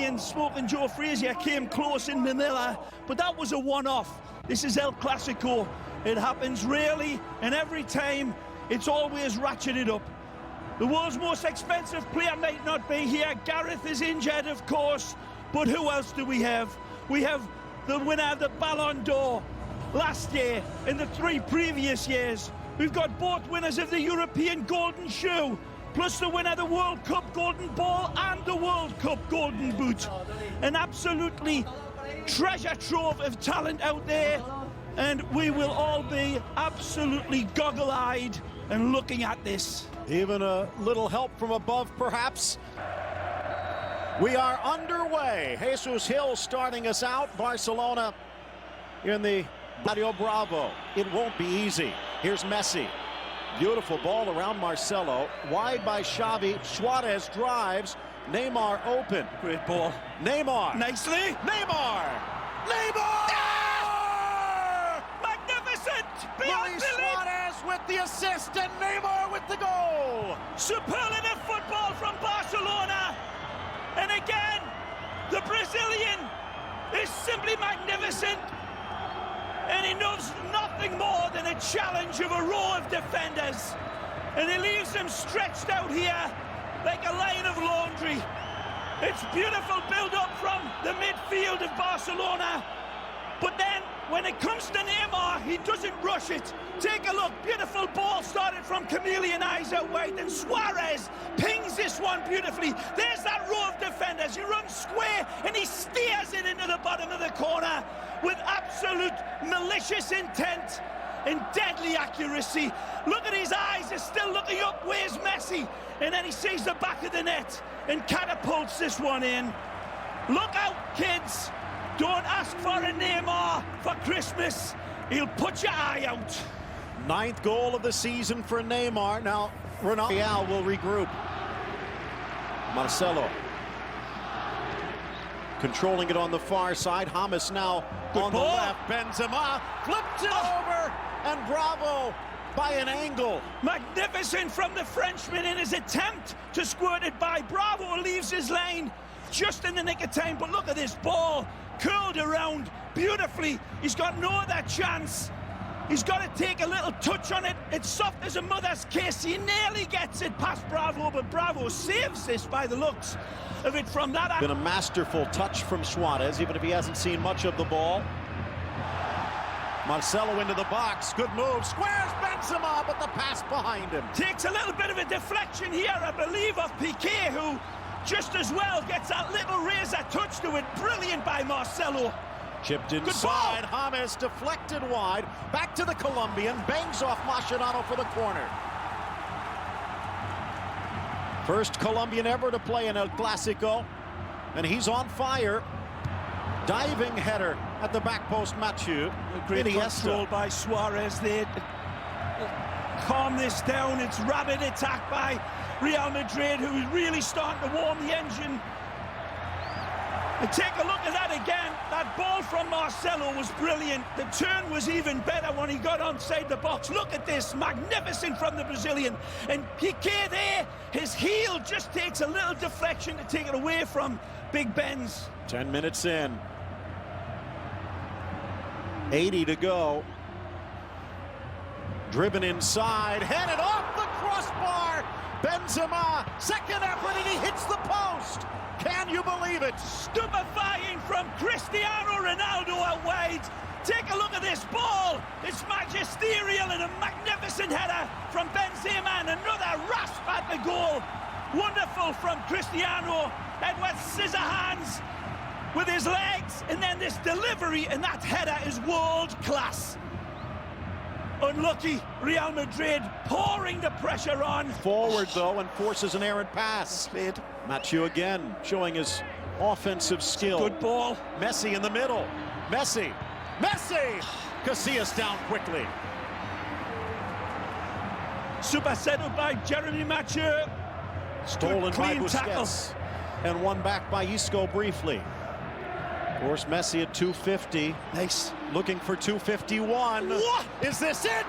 and Smoking Joe Frazier came close in Manila, but that was a one-off. This is El Clasico. It happens rarely, and every time it's always ratcheted up. The world's most expensive player might not be here. Gareth is injured, of course, but who else do we have? We have the winner of the Ballon d'Or last year and the 3 previous years. We've got both winners of the European Golden Shoe, plus the winner of the World Cup Golden Ball and the World Cup Golden Boot. An absolutely treasure trove of talent out there, and we will all be absolutely goggle-eyed and looking at this. Even a little help from above, perhaps. We are underway. Jesus Hill starting us out. Barcelona in the Mario Bravo. It won't be easy. Here's Messi. Beautiful ball around Marcelo. Wide by Xavi. Suarez drives. Neymar open. Great ball. Neymar. Nicely. Neymar. Neymar! Yeah! Magnificent! Beyond Luis belief! Suarez with the assist and Neymar with the goal. Superlative football from Barcelona. And again, the Brazilian is simply magnificent. And he knows nothing more than a challenge of a row of defenders. And he leaves them stretched out here like a line of laundry. It's beautiful build-up from the midfield of Barcelona. But then, when it comes to Neymar, he doesn't rush it. Take a look, beautiful ball started from chameleon eyes out wide, and Suarez pings this one beautifully. There's that row of defenders. He runs square, and he steers it into the bottom of the corner with absolute malicious intent and deadly accuracy. Look at his eyes, they're still looking up. Where's Messi? And then he sees the back of the net and catapults this one in. Look out, kids. Don't ask for a Neymar for Christmas. He'll put your eye out. 9th goal of the season for Neymar. Now, Ronaldo will regroup. Marcelo. Controlling it on the far side. James now on the left. Benzema flips it over. And Bravo by an angle. Magnificent from the Frenchman in his attempt to squirt it by. Bravo leaves his lane just in the nick of time. But look at this ball. Curled around beautifully. He's got no other chance. He's got to take a little touch on it. It's soft as a mother's kiss. He nearly gets it past Bravo, but Bravo saves this by the looks of it from that. Been a masterful touch from Suarez, even if he hasn't seen much of the ball. Marcelo into the box. Good move. Squares Benzema, but the pass behind him. Takes a little bit of a deflection here, I believe, of Piqué, who just as well gets that little razor touch to it. Brilliant by Marcelo. Chipped inside. James deflected wide. Back to the Colombian. Bangs off Mascherano for the corner. First Colombian ever to play in El Clasico. And he's on fire. Diving header at the back post, Mathieu. Great control by Suarez there. Calm this down. It's rabid attack by Real Madrid, who's really starting to warm the engine. And take a look at that again. That ball from Marcelo was brilliant. The turn was even better when he got onside the box. Look at this, magnificent from the Brazilian. And Piqué there, his heel just takes a little deflection to take it away from Big Ben's. 10 minutes in. 80 to go. Driven inside, headed off the crossbar. Benzema, second effort, and he hits the post. Can you believe it? Stupefying from Cristiano Ronaldo out wide. Take a look at this ball. It's magisterial and a magnificent header from Benzema, and another rasp at the goal. Wonderful from Cristiano. Edward Scissorhands with his legs, and then this delivery, and that header is world class. Unlucky Real Madrid pouring the pressure on. Forward though, and forces an errant pass. Mathieu again showing his offensive skill. Good ball. Messi in the middle. Messi. Casillas down quickly. Super settled by Jeremy Mathieu. Stolen by Busquets. Tackle. And one back by Isco briefly. Of course, Messi at 250. Nice. Looking for 251. What? Is this it?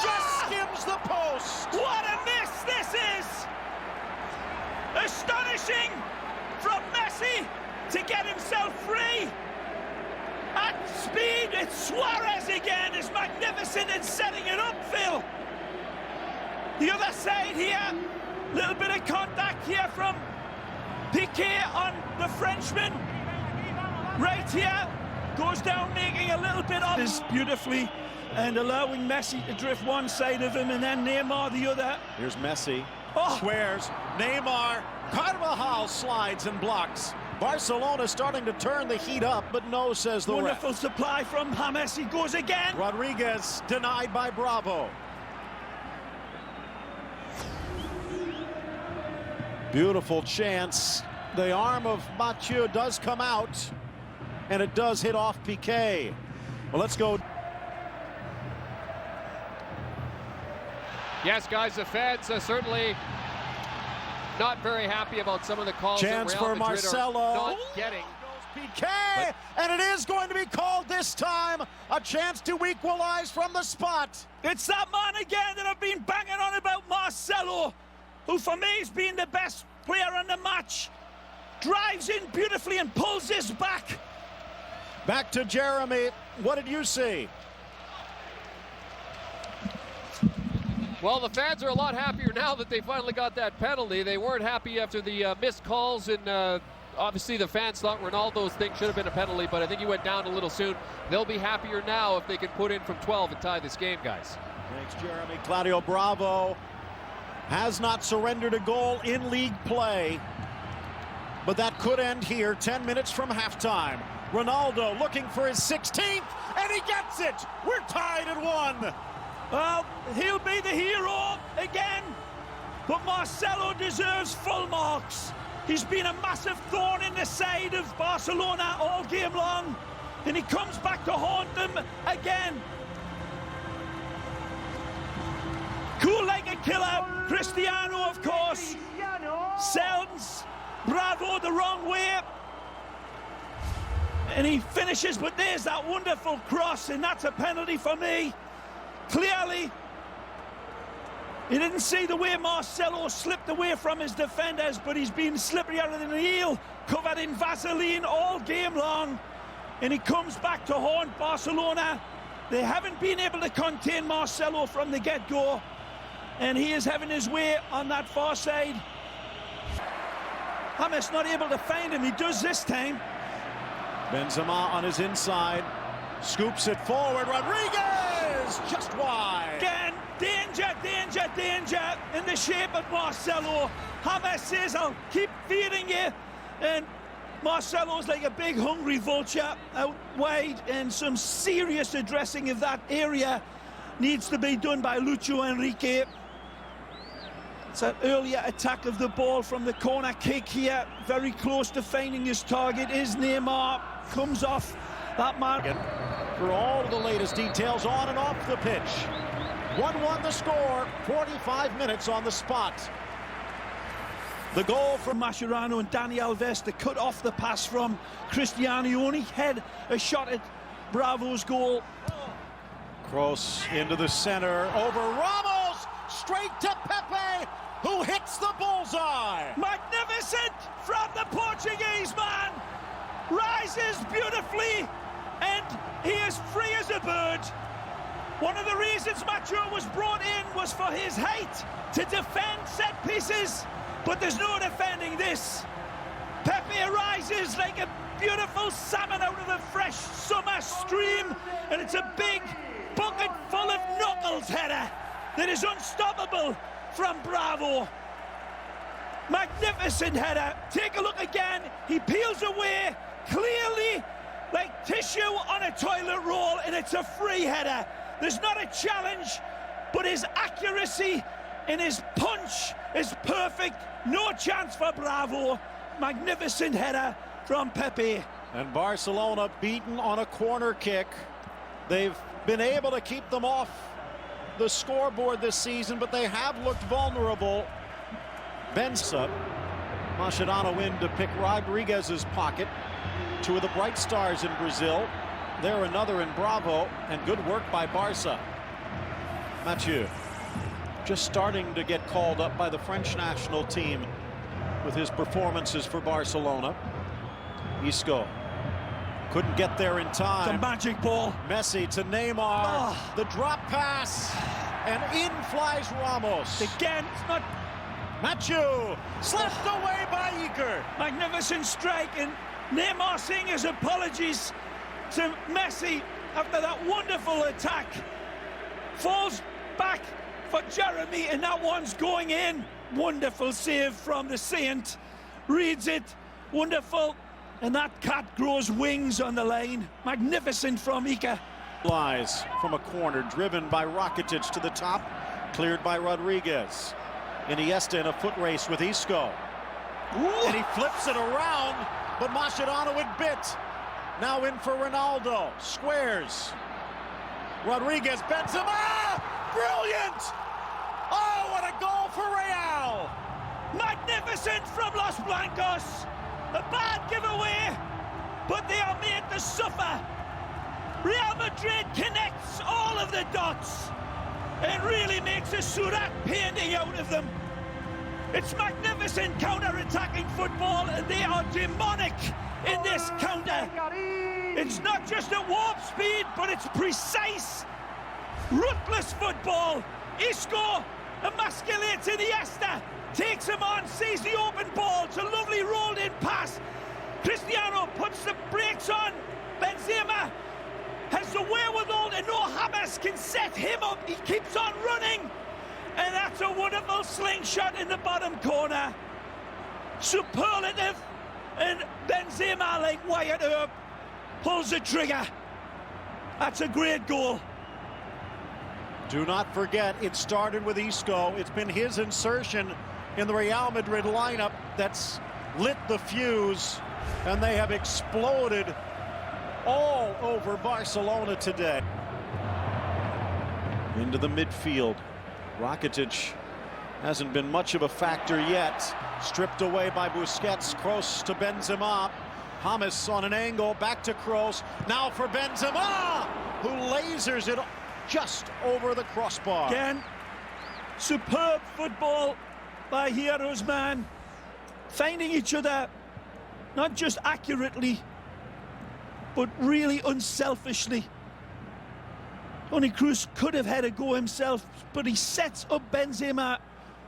Just skims the post. What a miss this is! Astonishing from Messi to get himself free. At speed, it's Suarez again. It's magnificent in setting it up, Phil. The other side here, little bit of contact here from Piqué on the Frenchman. Right here, goes down making a little bit of this beautifully and allowing Messi to drift one side of him and then Neymar the other. Here's Messi. Oh. Squares. Neymar. Carvajal slides and blocks. Barcelona starting to turn the heat up, but no, says the Wonderful ref. supply from James. He goes again. Rodriguez denied by Bravo. Beautiful chance. The arm of Mathieu does come out, and it does hit off Piqué. Well, let's go. Yes, guys, the fans are certainly not very happy about some of the calls Chance that for Real Madrid Marcelo. are not getting. Piqué, and it is going to be called this time. A chance to equalize from the spot. It's that man again that I've been banging on about, Marcelo, who for me has been the best player in the match. Drives in beautifully and pulls this back. Back to Jeremy. What did you see? Well, the fans are a lot happier now that they finally got that penalty. They weren't happy after the missed calls, and obviously the fans thought Ronaldo's thing should have been a penalty, but I think he went down a little soon. They'll be happier now if they can put in from 12 and tie this game, guys. Thanks, Jeremy. Claudio Bravo has not surrendered a goal in league play, but that could end here 10 minutes from halftime. Ronaldo looking for his 16th, and he gets it. We're tied at 1. Well, he'll be the hero again, but Marcelo deserves full marks. He's been a massive thorn in the side of Barcelona all game long, and he comes back to haunt them again. Cool like a killer. Cristiano, of course, sends Bravo the wrong way, and he finishes, but there's that wonderful cross, and that's a penalty for me. Clearly, he didn't see the way Marcelo slipped away from his defenders, but he's been slipperier than an eel, covered in Vaseline all game long, and he comes back to haunt Barcelona. They haven't been able to contain Marcelo from the get-go, and he is having his way on that far side. James not able to find him. He does this time. Benzema on his inside, scoops it forward. Rodriguez just wide. Again, danger, danger, danger in the shape of Marcelo. James says, I'll keep feeding you. And Marcelo's like a big hungry vulture out wide, and some serious addressing of that area needs to be done by Luis Enrique. It's an earlier attack of the ball from the corner kick here. Very close to finding his target is Neymar. Comes off that man. For all the latest details on and off the pitch. 1-1 the score, 45 minutes on the spot. The goal from Mascherano and Dani Alves to cut off the pass from Cristiano. He only had a shot at Bravo's goal. Kroos into the center, over Ramos, straight to Pepe, who hits the bullseye. Magnificent from the Portuguese man. Rises beautifully, and he is free as a bird. One of the reasons Macho was brought in was for his height to defend set pieces, but there's no defending this. Pepe rises like a beautiful salmon out of the fresh summer stream, and it's a big bucket full of knuckles header that is unstoppable from Bravo. Magnificent header. Take a look again. He peels away clearly like tissue on a toilet roll, and it's a free header. There's not a challenge, but his accuracy and his punch is perfect. No chance for Bravo. Magnificent header from Pepe. And Barcelona beaten on a corner kick. They've been able to keep them off the scoreboard this season, but they have looked vulnerable. Benza, Mascherano in to pick Rodriguez's pocket. Two of the bright stars in Brazil. There another in Bravo, and good work by Barca. Mathieu just starting to get called up by the French national team with his performances for Barcelona. Isco couldn't get there in time. The magic ball. Messi to Neymar. The drop pass. And in flies Ramos. Again, it's not... Mathieu slipped away by Iker. Magnificent strike, and Neymar saying his apologies to Messi after that wonderful attack. Falls back for Jeremy, and that one's going in. Wonderful save from the Saint. Reads it. Wonderful. And that cat grows wings on the line. Magnificent from Iker. Lies from a corner, driven by Rakitic to the top, cleared by Rodriguez. Iniesta in a foot race with Isco. Ooh. And he flips it around, but Mascherano it bit. Now in for Ronaldo. Squares. Rodriguez, Benzema! Brilliant! Oh, what a goal for Real! Magnificent from Los Blancos. A bad giveaway, but they are made to suffer. Real Madrid connects all of the dots and really makes a Surat painting out of them. It's magnificent counter-attacking football, and they are demonic in this counter. It's not just at warp speed, but it's precise, ruthless football. Isco emasculates Iniesta, takes him on, sees the open ball. It's a lovely rolled-in pass. Cristiano puts the brakes on. Benzema has the wherewithal to know Hamas can set him up. He keeps on running. And that's a wonderful slingshot in the bottom corner. Superlative. And Benzema, like Wyatt Earp, pulls the trigger. That's a great goal. Do not forget, it started with Isco. It's been his insertion in the Real Madrid lineup that's lit the fuse, and they have exploded all over Barcelona today. Into the midfield. Rakitic hasn't been much of a factor yet. Stripped away by Busquets. Kroos to Benzema. Hamas on an angle, back to Kroos. Now for Benzema, who lasers it just over the crossbar. Again, superb football by Heroes, man. Finding each other, not just accurately, but really unselfishly. Toni Kroos could have had a go himself, but he sets up Benzema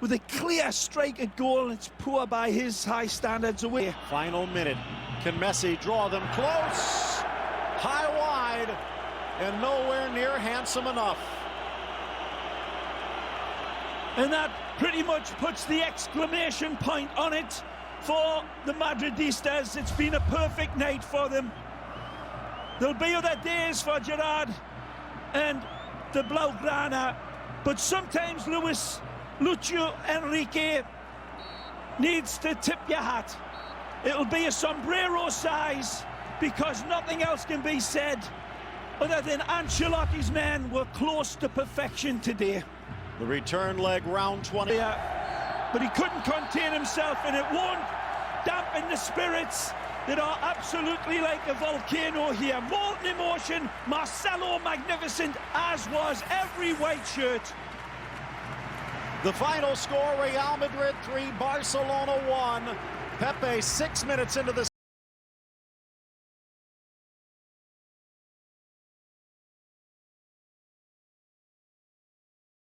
with a clear strike at goal. It's poor by his high standards away. Final minute. Can Messi draw them close? High wide, and nowhere near handsome enough. And that pretty much puts the exclamation point on it for the Madridistas. It's been a perfect night for them. There'll be other days for Gerard and the Blaugrana, but sometimes Luis Enrique needs to tip your hat. It'll be a sombrero size, because nothing else can be said other than Ancelotti's men were close to perfection today. The return leg, round 20. But he couldn't contain himself, and it won't dampen the spirits that are absolutely like a volcano here. Molten emotion. Marcelo magnificent, as was every white shirt. The final score, Real Madrid 3, Barcelona 1. Pepe 6 minutes into the